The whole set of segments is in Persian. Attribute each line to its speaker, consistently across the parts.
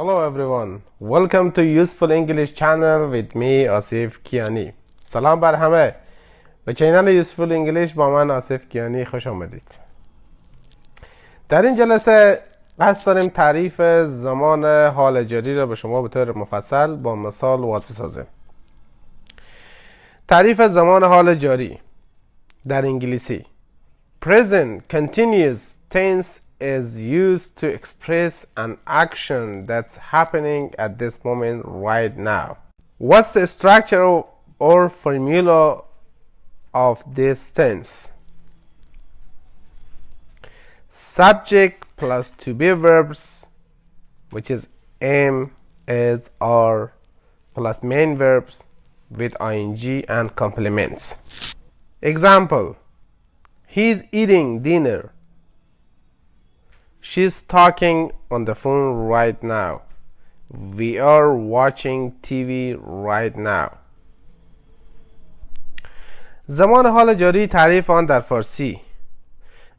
Speaker 1: Hello everyone, welcome to Useful English channel with me آصف کیانی. سلام بر همه. به چینل Useful English با من آصف کیانی خوش آمدید. در این جلسه قصد داریم تعریف زمان حال جاری را به شما به طور مفصل با مثال واضح سازیم. تعریف زمان حال جاری در انگلیسی: Present continuous tense is used to express an action that's happening at this moment right now. What's the structure or formula of this tense? Subject plus to be verbs, which is am, is, are, plus main verbs with ing and complements. Example: He's eating dinner. She's talking on the phone right now. We are watching TV right now. زمان حال جاری تعریف آن در فارسی: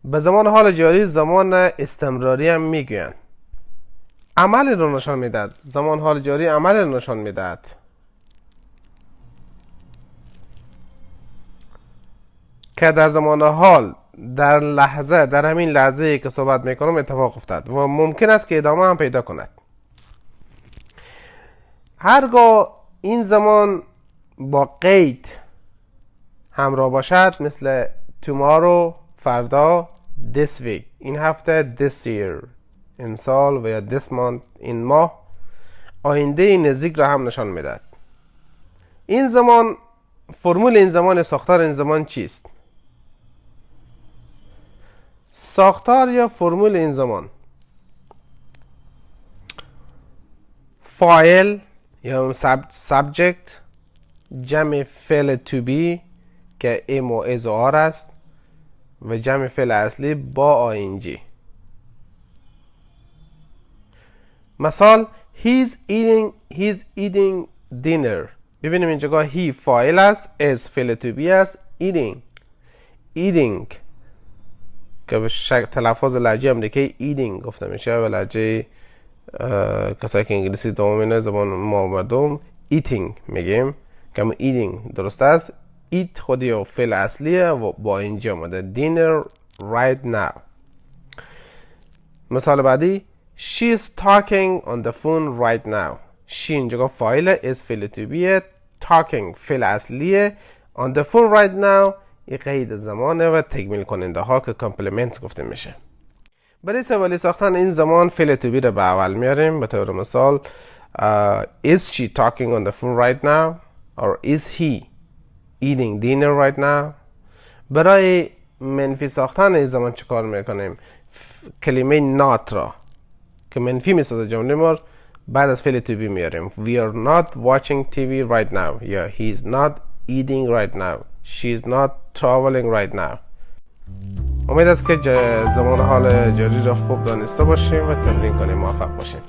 Speaker 1: به زمان حال جاری زمان استمراری هم میگویند. عمل رو نشان میدهد. زمان حال جاری عمل رو نشان میدهد. که در زمان حال در لحظه، در همین لحظه که صحبت میکنم اتفاق افتاد و ممکن است که ادامه هم پیدا کند. هرگاه این زمان با قید همراه باشد، مثل tomorrow فردا، this week این هفته، this year امسال و یا this month این ماه، آینده نزدیک را هم نشان میدهد. این زمان، فرمول این زمان، ساختار این زمان چیست؟ ساختار یا فرمول این زمان: فاعل یا subject، جمع فعل to be که am و is و are است و جمع فعل اصلی با ing. مثال: he's eating dinner. ببینیم اینجا he فاعل است، is فعل to be است، eating که به تلفظ لهجه امریکایی eating گفته میشه و لهجه کسایی که انگلیسی دومینه زبان ما مردم eating میگیم که همون eating درست است. eat خودی و فعل اصلیه و با اینجا آمده dinner right now. مثال بعدی: she's talking on the phone right now. she اینجا فاعل، is فعل to be، talking فعل اصلیه، on the phone right now این قید زمانه و تکمیل کننده ها که کامپلیمنت گفته میشه. برای سوالی ساختن این زمان فعل to be رو به اول میاریم. به طور مثال is she talking on the phone right now or is he eating dinner right now. برای منفی ساختن این زمان چه کار میکنیم؟ کلمه not را که منفی میسازه جمله ما بعد از فعل to be میاریم. we are not watching TV right now یا he is not eating right now. she is not traveling right now. امید است که زمان حال جاری را خوب دانسته باشیم و تمرین کنیم. موفق باشیم.